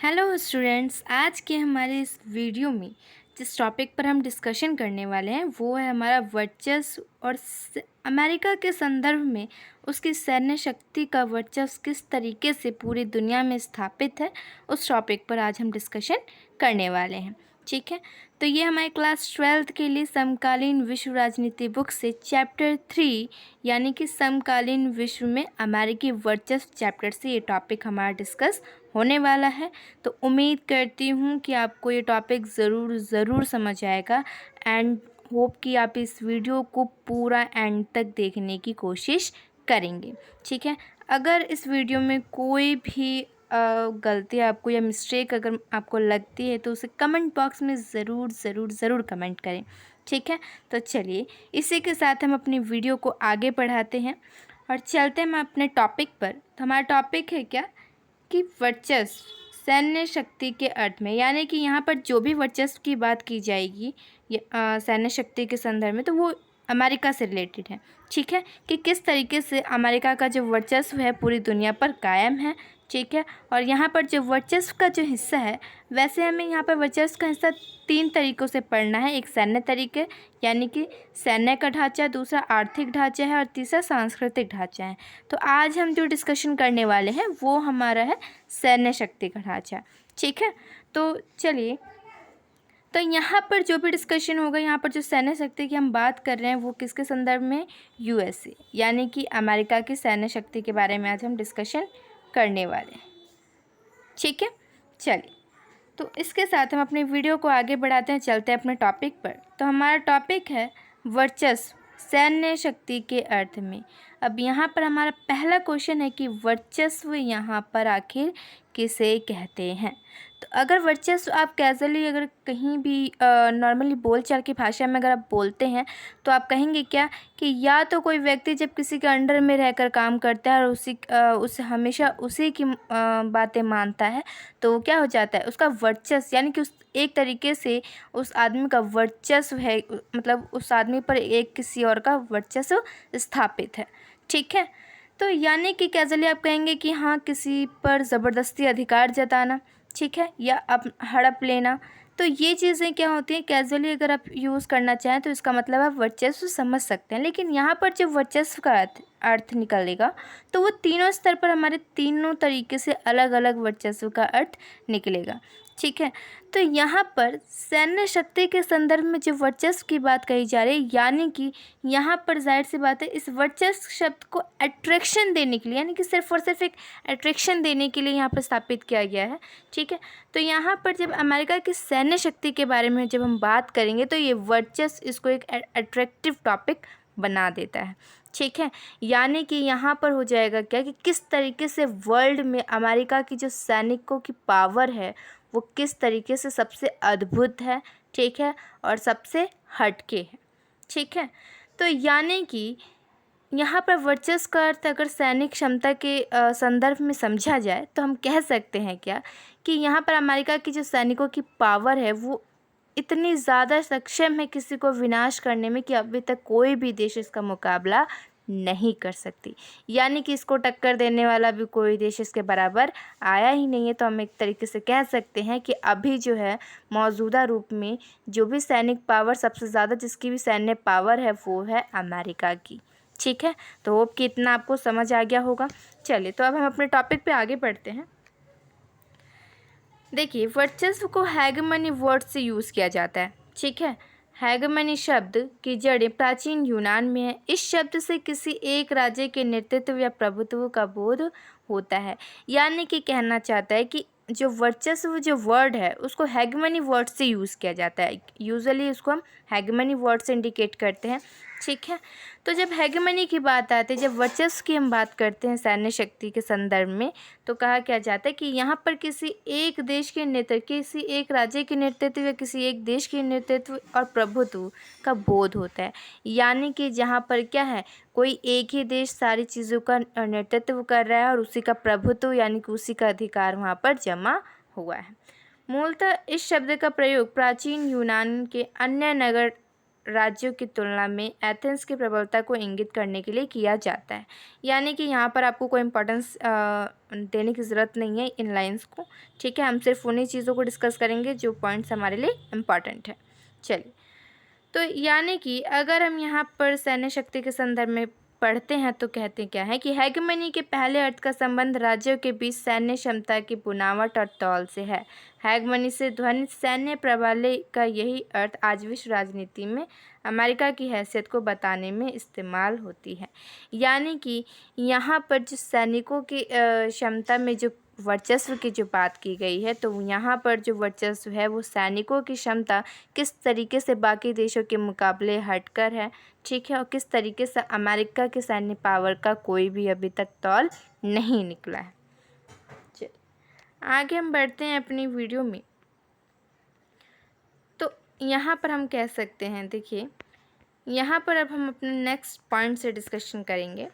Hello students, आज के हमारे इस वीडियो में जिस टॉपिक पर हम डिस्कशन करने वाले हैं वो है हमारा वर्चस्व और अमेरिका के संदर्भ में उसकी सैन्य शक्ति का वर्चस्व किस तरीके से पूरी दुनिया में स्थापित है। उस टॉपिक पर आज हम डिस्कशन करने वाले हैं। ठीक है, तो ये हमारे क्लास 12th के लिए समकालीन विश्व राजनीति बुक से चैप्टर 3 यानी कि समकालीन विश्व में अमेरिकी वर्चस्व चैप्टर से ये टॉपिक हमारा डिस्कस होने वाला है। तो उम्मीद करती हूँ कि आपको ये टॉपिक ज़रूर समझ आएगा एंड होप कि आप इस वीडियो को पूरा एंड तक देखने की कोशिश करेंगे। ठीक है, अगर इस वीडियो में कोई भी गलती आपको या मिस्टेक अगर आपको लगती है तो उसे कमेंट बॉक्स में ज़रूर कमेंट करें। ठीक है, तो चलिए इसी के साथ हम अपनी वीडियो को आगे बढ़ाते हैं और चलते हैं हम अपने टॉपिक पर। तो हमारा टॉपिक है क्या कि वर्चस्व सैन्य शक्ति के अर्थ में, यानी कि यहाँ पर जो भी वर्चस्व की बात की जाएगी सैन्य शक्ति के संदर्भ में तो वो अमेरिका से रिलेटेड है। ठीक है, कि किस तरीके से अमेरिका का जो वर्चस्व है पूरी दुनिया पर कायम है। ठीक है, और यहाँ पर जो वर्चस्व का जो हिस्सा है वैसे हमें यहाँ पर वर्चस्व का हिस्सा 3 तरीक़ों से पढ़ना है। एक सैन्य तरीके यानी कि सैन्य का ढांचा, दूसरा आर्थिक ढांचा है और तीसरा सांस्कृतिक ढांचा है। तो आज हम जो डिस्कशन करने वाले हैं वो हमारा है सैन्य शक्ति का ढांचा। ठीक है, तो चलिए, तो यहाँ पर जो भी डिस्कशन होगा, यहाँ पर जो सैन्य शक्ति की हम बात कर रहे हैं वो किसके संदर्भ में, यूएसए यानी कि अमेरिका की सैन्य शक्ति के बारे में आज हम डिस्कशन करने वाले हैं। ठीक है, चलिए, तो इसके साथ हम अपनी वीडियो को आगे बढ़ाते हैं, चलते हैं अपने टॉपिक पर। तो हमारा टॉपिक है वर्चस्व सैन्य शक्ति के अर्थ में। अब यहाँ पर हमारा पहला क्वेश्चन है कि वर्चस्व यहाँ पर आखिर किसे कहते हैं। तो अगर वर्चस्व आप कैजुअली अगर कहीं भी नॉर्मली बोलचाल की भाषा में अगर आप बोलते हैं तो आप कहेंगे क्या कि या तो कोई व्यक्ति जब किसी के अंडर में रहकर काम करता है और उसे हमेशा उसी की बातें मानता है तो क्या हो जाता है, उसका वर्चस्व यानी कि उस एक तरीके से उस आदमी का वर्चस्व है, मतलब उस आदमी पर एक किसी और का वर्चस्व स्थापित है। ठीक है, तो यानी कि कैजुअली आप कहेंगे कि हाँ, किसी पर ज़बरदस्ती अधिकार जताना, ठीक है, या अब हड़प लेना। तो ये चीज़ें क्या होती हैं, कैजुअली अगर आप यूज़ करना चाहें तो इसका मतलब आप वर्चस्व समझ सकते हैं। लेकिन यहाँ पर जब वर्चस्व का अर्थ निकलेगा तो वो तीनों स्तर पर हमारे तीनों तरीके से अलग अलग वर्चस्व का अर्थ निकलेगा। ठीक है, तो यहाँ पर सैन्य शक्ति के संदर्भ में जो वर्चस्व की बात कही जा रही है, यानी कि यहाँ पर जाहिर सी बात है इस वर्चस्व शब्द को अट्रैक्शन देने के लिए, यानी कि सिर्फ और सिर्फ एक अट्रैक्शन देने के लिए यहाँ पर स्थापित किया गया है। ठीक है, तो यहाँ पर जब अमेरिका की सैन्य शक्ति के बारे में जब हम बात करेंगे तो ये वर्चस्व इसको एक अट्रैक्टिव टॉपिक बना देता है। ठीक है, यानी कि यहाँ पर हो जाएगा क्या कि किस तरीके से वर्ल्ड में अमेरिका की जो सैनिकों की पावर है वो किस तरीके से सबसे अद्भुत है। ठीक है, और सबसे हटके है। ठीक है, तो यानी कि यहाँ पर वर्चस्व का अर्थ अगर सैनिक क्षमता के संदर्भ में समझा जाए तो हम कह सकते हैं क्या कि यहाँ पर अमेरिका की जो सैनिकों की पावर है वो इतनी ज़्यादा सक्षम है किसी को विनाश करने में कि अभी तक कोई भी देश इसका मुकाबला नहीं कर सकती, यानी कि इसको टक्कर देने वाला भी कोई देश इसके बराबर आया ही नहीं है। तो हम एक तरीके से कह सकते हैं कि अभी जो है मौजूदा रूप में जो भी सैनिक पावर सबसे ज़्यादा जिसकी भी सैन्य पावर है वो है अमेरिका की। ठीक है, तो होप कि इतना आपको समझ आ गया होगा। चलिए, तो अब हम अपने टॉपिक पे आगे बढ़ते हैं। देखिए, वर्चस्व को हैगमनी वर्ड से यूज़ किया जाता है। ठीक है, हैगमनी शब्द की जड़ें प्राचीन यूनान में है। इस शब्द से किसी एक राज्य के नेतृत्व या प्रभुत्व का बोध होता है, यानी कि कहना चाहता है कि जो वर्चस्व जो वर्ड है उसको हैगमनी वर्ड से यूज़ किया जाता है। यूजुअली उसको हम हैगमनी वर्ड से इंडिकेट करते हैं। ठीक है, तो जब हैगमनी की बात आती है, जब वर्चस्व की हम बात करते हैं सैन्य शक्ति के संदर्भ में, तो कहा क्या जाता है कि यहाँ पर किसी एक देश के नेतृत्व, किसी एक राज्य के नेतृत्व या किसी एक देश के नेतृत्व और प्रभुत्व का बोध होता है। यानी कि जहाँ पर क्या है, कोई एक ही देश सारी चीज़ों का नेतृत्व कर रहा है और उसी का प्रभुत्व यानी कि उसी का अधिकार वहाँ पर जमा हुआ है। मूलतः इस शब्द का प्रयोग प्राचीन यूनान के अन्य नगर राज्यों की तुलना में एथेंस की प्रबलता को इंगित करने के लिए किया जाता है। यानी कि यहाँ पर आपको कोई इम्पोर्टेंस देने की ज़रूरत नहीं है इन लाइंस को, ठीक है। हम सिर्फ उन्हीं चीज़ों को डिस्कस करेंगे जो पॉइंट्स हमारे लिए इम्पॉर्टेंट है। चलिए, तो यानी कि अगर हम यहाँ पर सैन्य शक्ति के संदर्भ में पढ़ते हैं तो कहते क्या है कि हेगेमनी के पहले अर्थ का संबंध राज्यों के बीच सैन्य क्षमता की बुनावट और तौल से है। हेगेमनी से ध्वनित सैन्य प्रबलता का यही अर्थ आज विश्व राजनीति में अमेरिका की हैसियत को बताने में इस्तेमाल होती है। यानी कि यहाँ पर जो सैनिकों की क्षमता में जो वर्चस्व की जो बात की गई है, तो यहाँ पर जो वर्चस्व है वो सैनिकों की क्षमता किस तरीके से बाकी देशों के मुकाबले हटकर है, ठीक है, और किस तरीके से अमेरिका के सैन्य पावर का कोई भी अभी तक तौल नहीं निकला है। चलिए आगे हम बढ़ते हैं अपनी वीडियो में। तो यहाँ पर हम कह सकते हैं, देखिए यहाँ पर अब हम अपने नेक्स्ट पॉइंट से डिस्कशन करेंगे।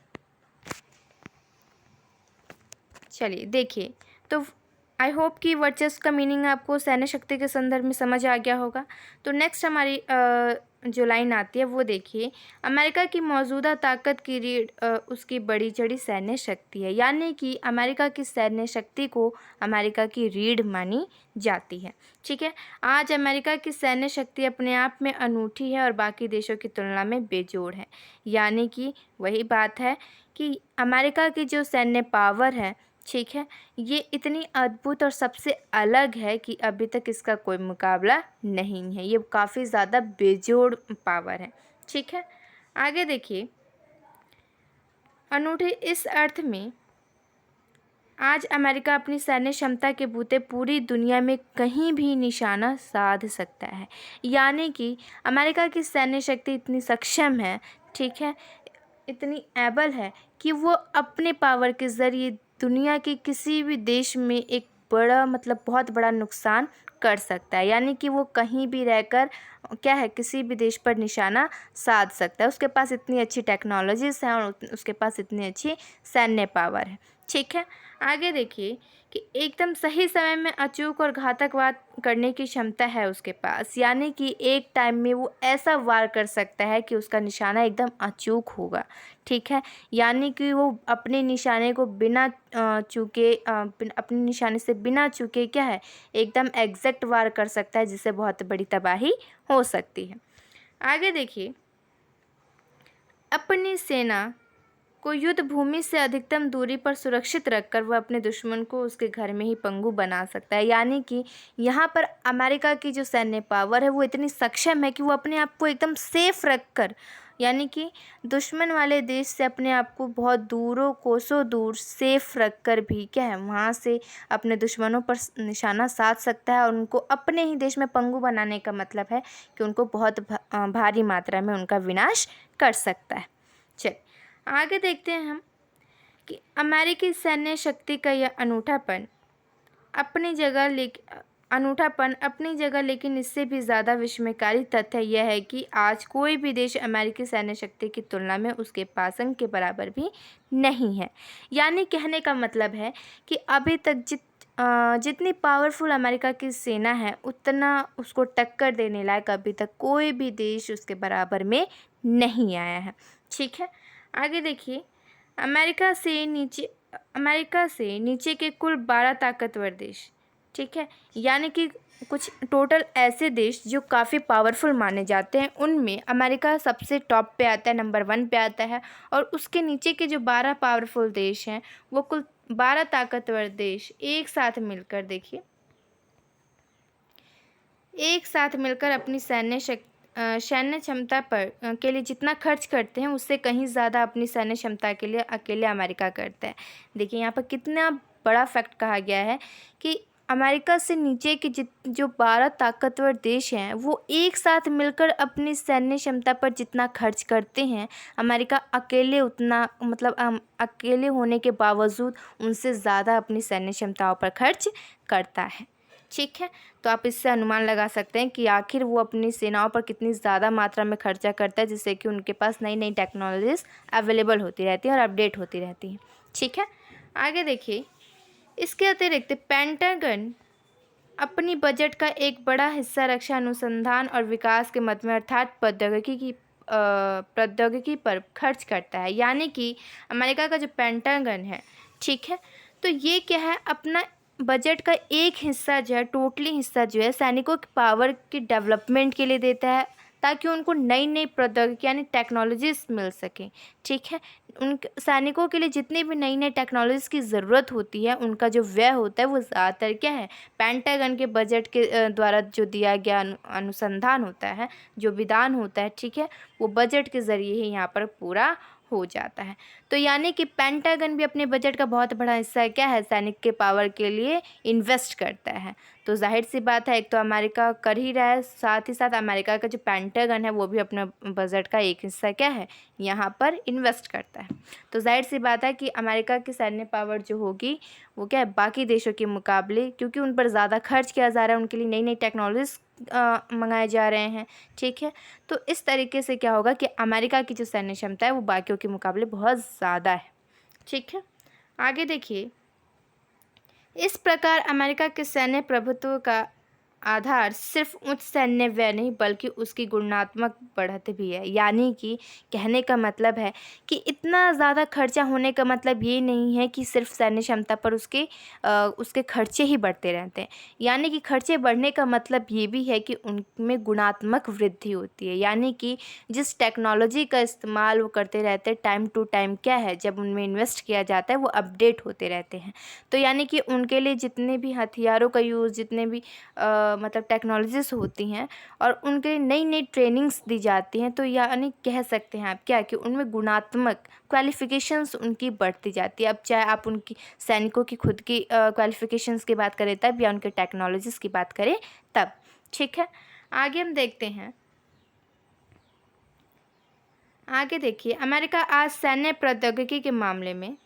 चलिए देखिए, तो आई होप कि वर्चस्व का मीनिंग आपको सैन्य शक्ति के संदर्भ में समझ आ गया होगा। तो नेक्स्ट हमारी जो लाइन आती है वो देखिए, अमेरिका की मौजूदा ताकत की रीढ़ उसकी बड़ी चढ़ी सैन्य शक्ति है। यानी कि अमेरिका की सैन्य शक्ति को अमेरिका की रीढ़ मानी जाती है, ठीक है। आज अमेरिका की सैन्य शक्ति अपने आप में अनूठी है और बाकी देशों की तुलना में बेजोड़ है। यानी कि वही बात है कि अमेरिका की जो सैन्य पावर है, ठीक है, ये इतनी अद्भुत और सबसे अलग है कि अभी तक इसका कोई मुकाबला नहीं है। ये काफ़ी ज़्यादा बेजोड़ पावर है, ठीक है। आगे देखिए, अनूठे इस अर्थ में आज अमेरिका अपनी सैन्य क्षमता के बूते पूरी दुनिया में कहीं भी निशाना साध सकता है। यानी कि अमेरिका की सैन्य शक्ति इतनी सक्षम है, ठीक है, इतनी एबल है कि वो अपने पावर के ज़रिए दुनिया के किसी भी देश में एक बड़ा बहुत बड़ा नुकसान कर सकता है। यानी कि वो कहीं भी रहकर क्या है, किसी भी देश पर निशाना साध सकता है। उसके पास इतनी अच्छी टेक्नोलॉजीज़ हैं और उसके पास इतनी अच्छी सैन्य पावर है, ठीक है। आगे देखिए कि एकदम सही समय में अचूक और घातक वार करने की क्षमता है उसके पास। यानी कि एक टाइम में वो ऐसा वार कर सकता है कि उसका निशाना एकदम अचूक होगा, ठीक है। यानी कि वो अपने निशाने को बिना चूके अपने निशाने से बिना चूके क्या है, एकदम एग्जैक्ट वार कर सकता है, जिससे बहुत बड़ी तबाही हो सकती है। आगे देखिए, अपनी सेना को युद्ध भूमि से अधिकतम दूरी पर सुरक्षित रखकर वह अपने दुश्मन को उसके घर में ही पंगु बना सकता है। यानी कि यहाँ पर अमेरिका की जो सैन्य पावर है वो इतनी सक्षम है कि वो अपने आप को एकदम सेफ रखकर, यानी कि दुश्मन वाले देश से अपने आप को बहुत दूरों कोसों दूर सेफ रखकर भी क्या है, वहाँ से अपने दुश्मनों पर निशाना साध सकता है और उनको अपने ही देश में पंगु बनाने का मतलब है कि उनको बहुत भारी मात्रा में उनका विनाश कर सकता है। चलिए आगे देखते हैं हम कि अमेरिकी सैन्य शक्ति का यह अनूठापन अपनी जगह, लेकिन इससे भी ज़्यादा विस्मयकारी तथ्य यह है कि आज कोई भी देश अमेरिकी सैन्य शक्ति की तुलना में उसके पास अंक के बराबर भी नहीं है। यानी कहने का मतलब है कि अभी तक जितनी पावरफुल अमेरिका की सेना है, उतना उसको टक्कर देने लायक अभी तक कोई भी देश उसके बराबर में नहीं आया है, ठीक है। आगे देखिए, अमेरिका से नीचे के कुल 12 ताकतवर देश, ठीक है, यानी कि कुछ टोटल ऐसे देश जो काफ़ी पावरफुल माने जाते हैं, उनमें अमेरिका सबसे टॉप पे आता है, नंबर 1 पे आता है। और उसके नीचे के जो 12 पावरफुल देश हैं, वो कुल 12 ताकतवर देश एक साथ मिलकर, देखिए, एक साथ मिलकर अपनी सैन्य क्षमता पर के लिए जितना खर्च करते हैं, उससे कहीं ज़्यादा अपनी सैन्य क्षमता के लिए अकेले अमेरिका करता है। देखिए यहाँ पर कितना बड़ा फैक्ट कहा गया है कि अमेरिका से नीचे के जो 12 ताकतवर देश हैं, वो एक साथ मिलकर अपनी सैन्य क्षमता पर जितना खर्च करते हैं, अमेरिका अकेले उतना अकेले होने के बावजूद उनसे ज़्यादा अपनी सैन्य क्षमताओं पर खर्च करता है, ठीक है। तो आप इससे अनुमान लगा सकते हैं कि आखिर वो अपनी सेनाओं पर कितनी ज़्यादा मात्रा में खर्चा करता है, जिससे कि उनके पास नई नई टेक्नोलॉजीज़ अवेलेबल होती रहती हैं और अपडेट होती रहती हैं, ठीक है। आगे देखिए, इसके अतिरिक्त पेंटागन अपनी बजट का एक बड़ा हिस्सा रक्षा अनुसंधान और विकास के मद में अर्थात प्रौद्योगिकी पर खर्च करता है। यानी कि अमेरिका का जो पेंटागन है, ठीक है, तो ये क्या है, अपना बजट का एक हिस्सा जो है, टोटली हिस्सा जो है, सैनिकों की पावर की डेवलपमेंट के लिए देता है, ताकि उनको नई नई प्रौद्योगिकी यानी टेक्नोलॉजीज मिल सकें। ठीक है, उन सैनिकों के लिए जितनी भी नई नई टेक्नोलॉजीज की ज़रूरत होती है, उनका जो व्यय होता है वो ज़्यादातर क्या है, पेंटागन के बजट के द्वारा जो दिया गया अनुसंधान होता है, जो विधान होता है, ठीक है, वो बजट के ज़रिए ही यहाँ पर पूरा हो जाता है। तो यानी कि पेंटागन भी अपने बजट का बहुत बड़ा हिस्सा क्या है, सैनिक के पावर के लिए इन्वेस्ट करता है। तो जाहिर सी बात है, एक तो अमेरिका कर ही रहा है, साथ ही साथ अमेरिका का जो पेंटागन है वो भी अपने बजट का एक हिस्सा क्या है, यहाँ पर इन्वेस्ट करता है। तो जाहिर सी बात है कि अमेरिका की सैन्य पावर जो होगी वो क्या है, बाकी देशों के मुकाबले, क्योंकि उन पर ज़्यादा खर्च किया जा रहा है, उनके लिए नई नई टेक्नोलॉजीज मंगाए जा रहे हैं। ठीक है, तो इस तरीके से क्या होगा कि अमेरिका की जो सैन्य क्षमता है वो बाकियों के मुकाबले बहुत ज़्यादा है। ठीक है, आगे देखिए, इस प्रकार अमेरिका के सैन्य प्रभुत्व का आधार सिर्फ उच्च सैन्य व्यय नहीं बल्कि उसकी गुणात्मक बढ़त भी है। यानी कि कहने का मतलब है कि इतना ज़्यादा खर्चा होने का मतलब ये नहीं है कि सिर्फ सैन्य क्षमता पर उसके खर्चे ही बढ़ते रहते हैं। यानी कि खर्चे बढ़ने का मतलब ये भी है कि उनमें गुणात्मक वृद्धि होती है। यानी कि जिस टेक्नोलॉजी का इस्तेमाल वो करते रहते हैं, टाइम टू टाइम क्या है, जब उनमें इन्वेस्ट किया जाता है वो अपडेट होते रहते हैं। तो यानी कि उनके लिए जितने भी हथियारों का यूज़, जितने भी मतलब टेक्नोलॉजीज होती हैं और उनके नई नई ट्रेनिंग्स दी जाती हैं, तो यानी कह सकते हैं आप क्या कि उनमें गुणात्मक क्वालिफ़िकेशंस उनकी बढ़ती जाती है। अब चाहे आप उनकी सैनिकों की खुद की क्वालिफ़िकेशंस की बात करें तब, या उनके टेक्नोलॉजीज की बात करें तब। ठीक है, आगे हम देखते हैं। आगे देखिए, अमेरिका आज सैन्य प्रौद्योगिकी के मामले में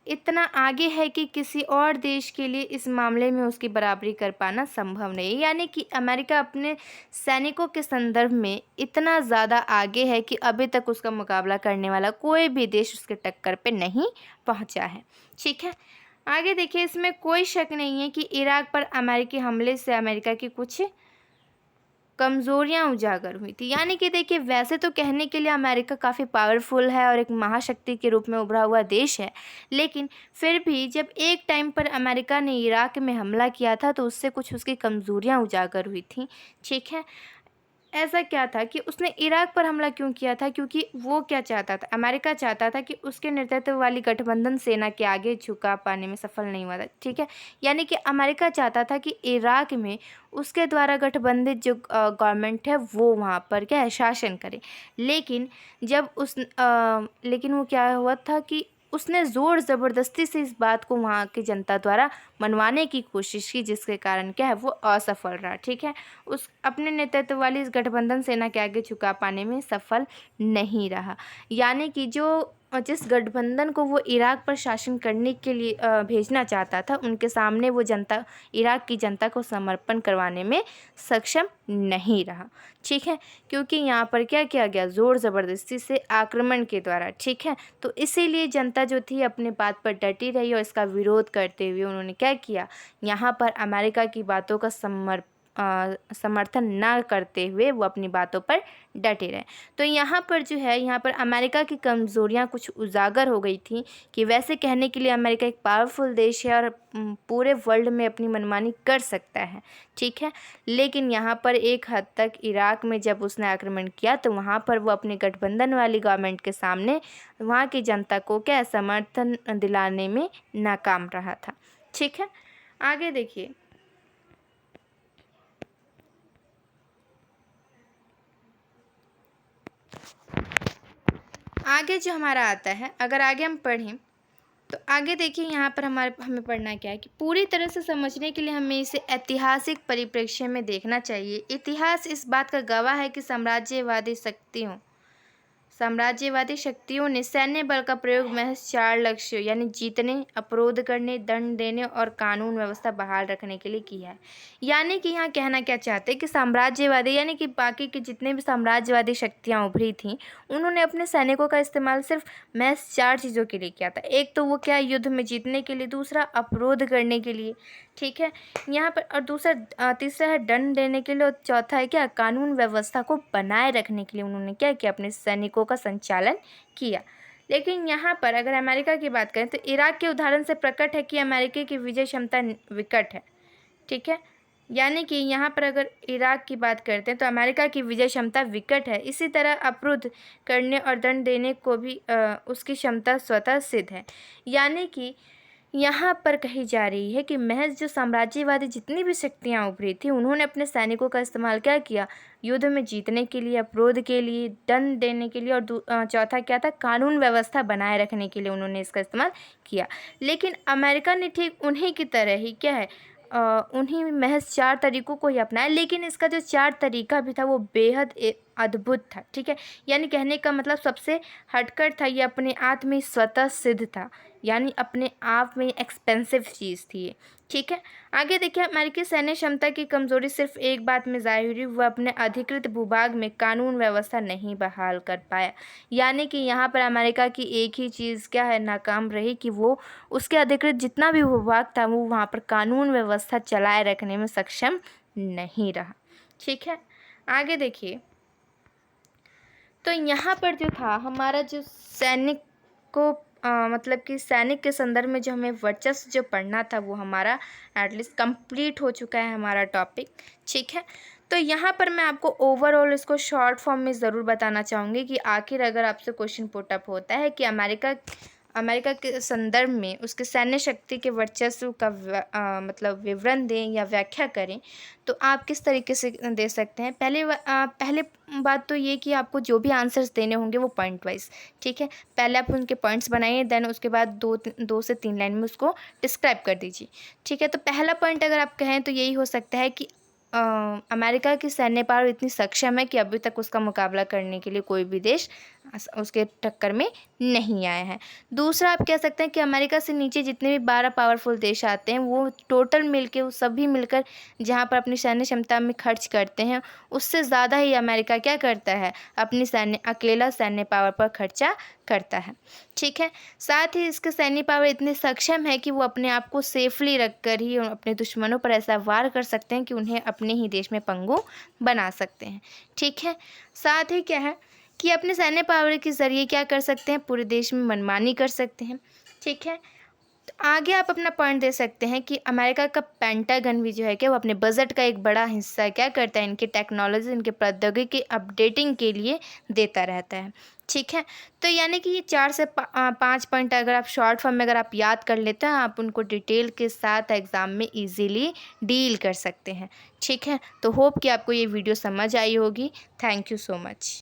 इतना आगे है कि किसी और देश के लिए इस मामले में उसकी बराबरी कर पाना संभव नहीं है। यानी कि अमेरिका अपने सैनिकों के संदर्भ में इतना ज़्यादा आगे है कि अभी तक उसका मुकाबला करने वाला कोई भी देश उसके टक्कर पे नहीं पहुंचा है। ठीक है, आगे देखिए, इसमें कोई शक नहीं है कि इराक पर अमेरिकी हमले से अमेरिका की कुछ कमज़ोरियाँ उजागर हुई थी। यानी कि देखिए, वैसे तो कहने के लिए अमेरिका काफ़ी पावरफुल है और एक महाशक्ति के रूप में उभरा हुआ देश है, लेकिन फिर भी जब एक टाइम पर अमेरिका ने इराक में हमला किया था तो उससे कुछ उसकी कमज़ोरियाँ उजागर हुई थी। ठीक है, ऐसा क्या था कि उसने इराक पर हमला क्यों किया था, क्योंकि वो क्या चाहता था, अमेरिका चाहता था कि उसके नेतृत्व वाली गठबंधन सेना के आगे झुका पाने में सफल नहीं हुआ था। ठीक है, यानी कि अमेरिका चाहता था कि इराक में उसके द्वारा गठबंधित जो गवर्नमेंट है वो वहाँ पर क्या है, शासन करे। लेकिन लेकिन वो क्या हुआ था कि उसने ज़ोर ज़बरदस्ती से इस बात को वहाँ की जनता द्वारा मनवाने की कोशिश की, जिसके कारण क्या है, वो असफल रहा। ठीक है, उस अपने नेतृत्व वाली इस गठबंधन सेना के आगे झुका पाने में सफल नहीं रहा। यानी कि जिस गठबंधन को वो इराक पर शासन करने के लिए भेजना चाहता था, उनके सामने वो जनता, इराक की जनता को समर्पण करवाने में सक्षम नहीं रहा। ठीक है, क्योंकि यहाँ पर क्या किया गया, ज़ोर ज़बरदस्ती से आक्रमण के द्वारा। ठीक है, तो इसीलिए जनता जो थी अपने बात पर डटी रही और इसका विरोध करते हुए उन्होंने क्या किया, यहाँ पर अमेरिका की बातों का समर्थन ना करते हुए वो अपनी बातों पर डटे रहे। तो यहाँ पर जो है, यहाँ पर अमेरिका की कमज़ोरियाँ कुछ उजागर हो गई थी कि वैसे कहने के लिए अमेरिका एक पावरफुल देश है और पूरे वर्ल्ड में अपनी मनमानी कर सकता है। ठीक है, लेकिन यहाँ पर एक हद तक इराक में जब उसने आक्रमण किया तो वहाँ पर वो अपने गठबंधन वाली गवर्नमेंट के सामने वहाँ की जनता को क्या समर्थन दिलाने में नाकाम रहा था। ठीक है, आगे देखिए, आगे जो हमारा आता है, अगर आगे हम पढ़ें तो आगे देखिए, यहाँ पर हमें पढ़ना क्या है कि पूरी तरह से समझने के लिए हमें इसे ऐतिहासिक परिप्रेक्ष्य में देखना चाहिए। इतिहास इस बात का गवाह है कि साम्राज्यवादी शक्तियों ने सैन्य बल का प्रयोग महज 4 लक्ष्य यानी जीतने, अवरोध करने, दंड देने और कानून व्यवस्था बहाल रखने के लिए किया है। यानी कि यहाँ कहना क्या चाहते हैं कि साम्राज्यवादी यानी कि बाकी के जितने भी साम्राज्यवादी शक्तियाँ उभरी थीं, उन्होंने अपने सैनिकों का इस्तेमाल सिर्फ महज 4 चीज़ों के लिए किया था। एक तो वो क्या, युद्ध में जीतने के लिए, दूसरा अवरोध करने के लिए, ठीक है। यहाँ पर और दूसरा तीसरा है दंड देने के लिए, और चौथा है क्या, कानून व्यवस्था को बनाए रखने के लिए उन्होंने क्या किया, अपने सैनिकों का संचालन किया। लेकिन यहाँ पर अगर अमेरिका की बात करें तो इराक के उदाहरण से प्रकट है कि अमेरिका की विजय क्षमता विकट है। ठीक है, यानी कि यहाँ पर अगर इराक की बात करते हैं तो अमेरिका की विजय क्षमता विकट है। इसी तरह अवरुद्ध करने और दंड देने को भी उसकी क्षमता स्वतः सिद्ध है। यानी कि यहाँ पर कही जा रही है कि महज जो साम्राज्यवादी जितनी भी शक्तियाँ उभरी थी, उन्होंने अपने सैनिकों का इस्तेमाल क्या किया, युद्ध में जीतने के लिए, अवरोध के लिए, दंड देने के लिए, और चौथा क्या था, कानून व्यवस्था बनाए रखने के लिए उन्होंने इसका इस्तेमाल किया। लेकिन अमेरिका ने ठीक उन्हीं की तरह ही क्या है, उन्हीं महज 4 तरीक़ों को ही अपनाया। लेकिन इसका जो 4 तरीका भी था वो बेहद अद्भुत था। ठीक है, यानी कहने का मतलब सबसे हटकर था, ये अपने आप में स्वतः सिद्ध था, यानी अपने आप में एक्सपेंसिव चीज़ थी ये। ठीक है, आगे देखिए, अमेरिकी सैन्य क्षमता की कमज़ोरी सिर्फ एक बात में ज़ाहिर हुई, वह अपने अधिकृत भूभाग में कानून व्यवस्था नहीं बहाल कर पाया। यानी कि यहाँ पर अमेरिका की एक ही चीज़ क्या है, नाकाम रही कि वो उसके अधिकृत जितना भी भूभाग था वो वहाँ पर कानून व्यवस्था चलाए रखने में सक्षम नहीं रहा। ठीक है, आगे देखिए, तो यहाँ पर जो था हमारा जो सैनिक को मतलब कि सैनिक के संदर्भ में जो हमें वर्चस्व जो पढ़ना था वो हमारा एटलीस्ट कंप्लीट हो चुका है हमारा टॉपिक। ठीक है, तो यहाँ पर मैं आपको ओवरऑल इसको शॉर्ट फॉर्म में ज़रूर बताना चाहूँगी कि आखिर अगर आपसे क्वेश्चन पुट अप होता है कि अमेरिका के संदर्भ में उसके सैन्य शक्ति के वर्चस्व का मतलब विवरण दें या व्याख्या करें, तो आप किस तरीके से दे सकते हैं। पहले बात तो ये कि आपको जो भी आंसर्स देने होंगे वो पॉइंट वाइज। ठीक है, पहले आप उनके पॉइंट्स बनाइए, देन उसके बाद 2 से 3 लाइन में उसको डिस्क्राइब कर दीजिए। ठीक है, तो पहला पॉइंट अगर आप कहें तो यही हो सकता है कि अमेरिका की सैन्य पावर इतनी सक्षम है कि अभी तक उसका मुकाबला करने के लिए कोई भी देश उसके टक्कर में नहीं आया है। दूसरा आप कह सकते हैं कि अमेरिका से नीचे जितने भी 12 पावरफुल देश आते हैं वो टोटल मिलके, वो सभी मिलकर जहाँ पर अपनी सैन्य क्षमता में खर्च करते हैं, उससे ज़्यादा ही अमेरिका क्या करता है, अपनी अकेला सैन्य पावर पर खर्चा करता है। ठीक है, साथ ही इसके सैन्य पावर इतने सक्षम है कि वो अपने आप को सेफली रखकर ही अपने दुश्मनों पर ऐसा वार कर सकते हैं कि उन्हें अपने ही देश में पंगु बना सकते हैं। ठीक है, साथ ही क्या है कि अपने सैन्य पावर के ज़रिए क्या कर सकते हैं, पूरे देश में मनमानी कर सकते हैं। ठीक है, तो आगे आप अपना पॉइंट दे सकते हैं कि अमेरिका का पेंटागन भी जो है क्या, वो अपने बजट का एक बड़ा हिस्सा क्या करता है, इनकी टेक्नोलॉजी, इनके प्रौद्योगिकी अपडेटिंग के लिए देता रहता है। ठीक है, तो यानी कि ये 4 से 5 पॉइंट अगर आप शॉर्ट फॉर्म में अगर आप याद कर लेते हैं, आप उनको डिटेल के साथ एग्ज़ाम में ईज़िली डील कर सकते हैं। ठीक है, तो होप कि आपको ये वीडियो समझ आई होगी। Thank you so much.